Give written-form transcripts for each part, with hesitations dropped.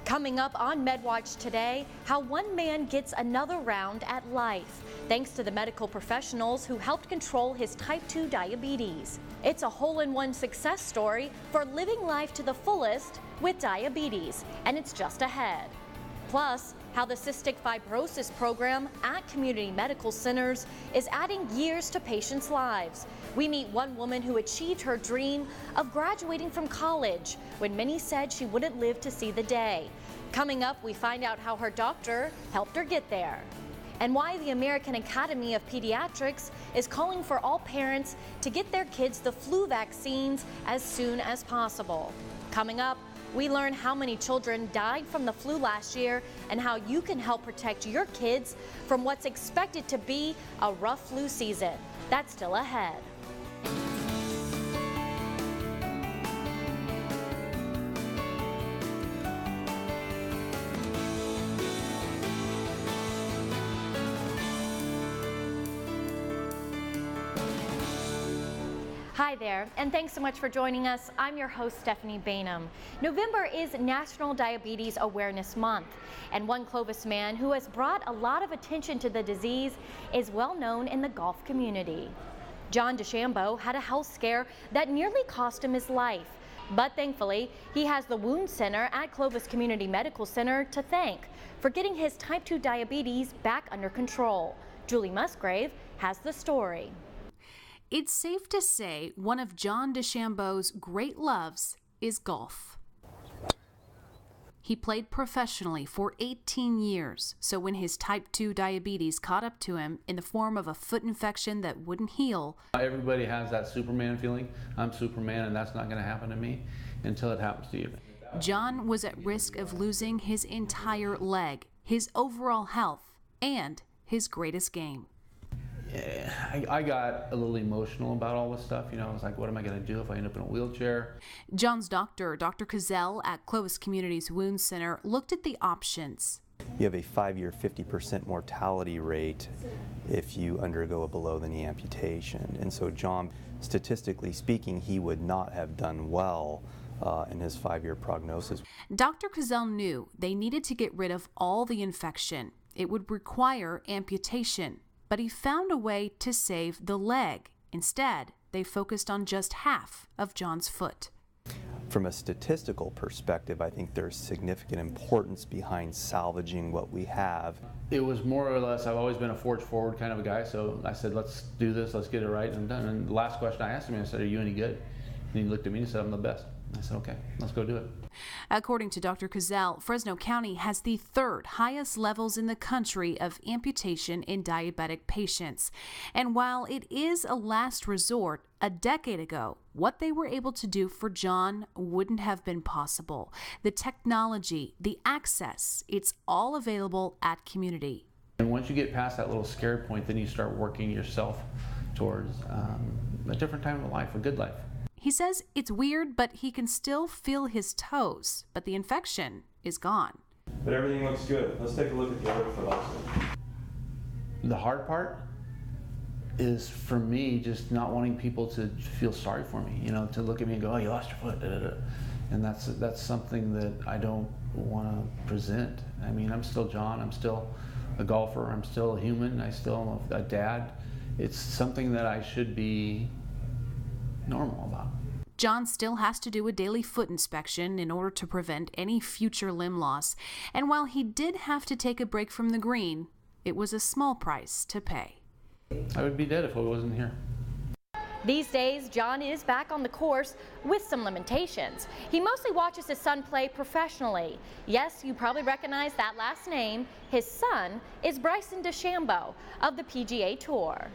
Coming up on MedWatch today, how one man gets another round at life, thanks to the medical professionals who helped control his type 2 diabetes. It's a hole-in-one success story for living life to the fullest with diabetes, and it's just ahead. Plus, how the cystic fibrosis program at community medical centers is adding years to patients' lives. We meet one woman who achieved her dream of graduating from college when many said she wouldn't live to see the day. Coming up, we find out how her doctor helped her get there, and why the American Academy of Pediatrics is calling for all parents to get their kids the flu vaccines as soon as possible. Coming up, we learn how many children died from the flu last year and how you can help protect your kids from what's expected to be a rough flu season. That's still ahead. Hi there, and thanks so much for joining us. I'm your host, Stephanie Bainham. November is National Diabetes Awareness Month, and one Clovis man who has brought a lot of attention to the disease is well known in the golf community. Jon Dechambeau had a health scare that nearly cost him his life, but thankfully, he has the Wound Center at Clovis Community Medical Center to thank for getting his type 2 diabetes back under control. Julie Musgrave has the story. It's safe to say one of Jon Dechambeau's great loves is golf. He played professionally for 18 years, so when his type 2 diabetes caught up to him in the form of a foot infection that wouldn't heal. Everybody has that Superman feeling. I'm Superman and that's not going to happen to me until it happens to you. Jon was at risk of losing his entire leg, his overall health, and his greatest game. Yeah, I got a little emotional about all this stuff. You know, I was like, what am I going to do if I end up in a wheelchair? Jon's doctor, Dr. Cazell at Clovis Community's Wound Center, looked at the options. You have a 5-year 50% mortality rate if you undergo a below-the-knee amputation. And so Jon, statistically speaking, he would not have done well in his 5-year prognosis. Dr. Cazell knew they needed to get rid of all the infection. It would require amputation. But he found a way to save the leg. Instead, they focused on just half of Jon's foot. From a statistical perspective, I think there's significant importance behind salvaging what we have. It was more or less, I've always been a forge forward kind of a guy, so I said, let's do this, let's get it right and done. And the last question I asked him, I said, are you any good? And he looked at me and said, I'm the best. I said, okay, let's go do it. According to Dr. Cazell, Fresno County has the 3rd highest levels in the country of amputation in diabetic patients. And while it is a last resort, a decade ago, what they were able to do for Jon wouldn't have been possible. The technology, the access, it's all available at Community. And once you get past that little scare point, then you start working yourself towards a different time of life, a good life. He says it's weird, but he can still feel his toes, but the infection is gone. But everything looks good. Let's take a look at the other foot also. The hard part is for me just not wanting people to feel sorry for me, you know, to look at me and go, oh, you lost your foot, da, da, da. And that's something that I don't want to present. I mean, I'm still Jon, I'm still a golfer, I'm still a human, I still am a dad. It's something that I should be normal about. Jon still has to do a daily foot inspection in order to prevent any future limb loss. And while he did have to take a break from the green, it was a small price to pay. I would be dead if I wasn't here. These days, Jon is back on the course with some limitations. He mostly watches his son play professionally. Yes, you probably recognize that last name. His son is Bryson DeChambeau of the PGA Tour.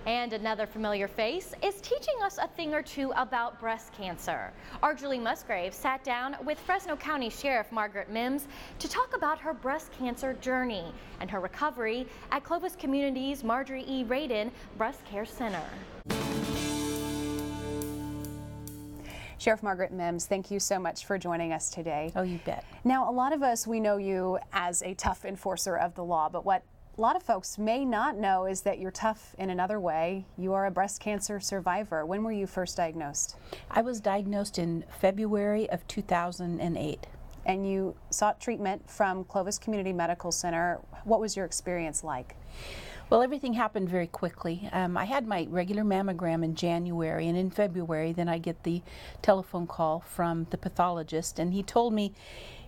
And another familiar face is teaching us a thing or two about breast cancer. Our Julie Musgrave sat down with Fresno County Sheriff Margaret Mims to talk about her breast cancer journey and her recovery at Clovis Community's Marjorie E. Radin Breast Care Center. Sheriff Margaret Mims, thank you so much for joining us today. Oh, you bet. Now, a lot of us, we know you as a tough enforcer of the law, but what a lot of folks may not know is that you're tough in another way. You are a breast cancer survivor. When were you first diagnosed? I was diagnosed in February of 2008. And you sought treatment from Clovis Community Medical Center. What was your experience like? Well, everything happened very quickly. I had my regular mammogram in January, and in February then I get the telephone call from the pathologist, and he told me,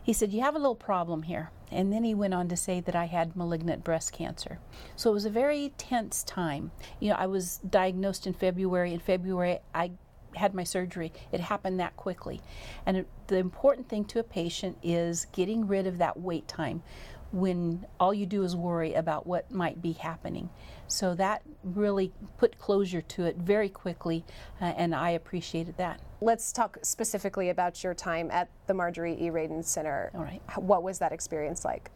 he said, "You have a little problem here." And then he went on to say that I had malignant breast cancer. So it was a very tense time. You know, I was diagnosed in February. In February, I had my surgery. It happened that quickly. And the important thing to a patient is getting rid of that wait time when all you do is worry about what might be happening. So that really put closure to it very quickly, and I appreciated that. Let's talk specifically about your time at the Marjorie E. Radin Center. All right. What was that experience like?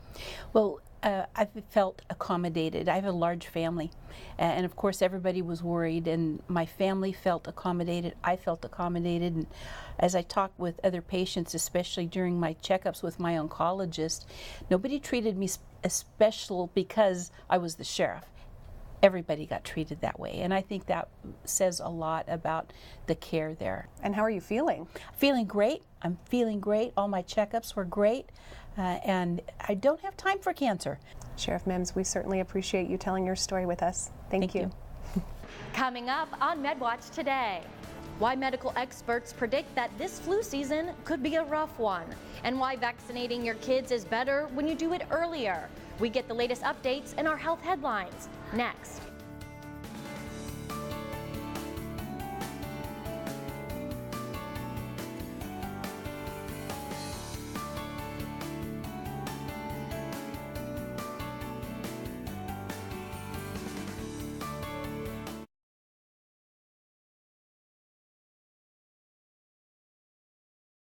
Well, I felt accommodated. I have a large family, and of course everybody was worried, and my family felt accommodated. I felt accommodated, and as I talked with other patients, especially during my checkups with my oncologist, nobody treated me special because I was the sheriff. Everybody got treated that way, and I think that says a lot about the care there. And how are you feeling? Feeling great. I'm feeling great. All my checkups were great, and I don't have time for cancer. Sheriff Mims, we certainly appreciate you telling your story with us. Thank you. Coming up on MedWatch today, why medical experts predict that this flu season could be a rough one, and why vaccinating your kids is better when you do it earlier. We get the latest updates in our health headlines next.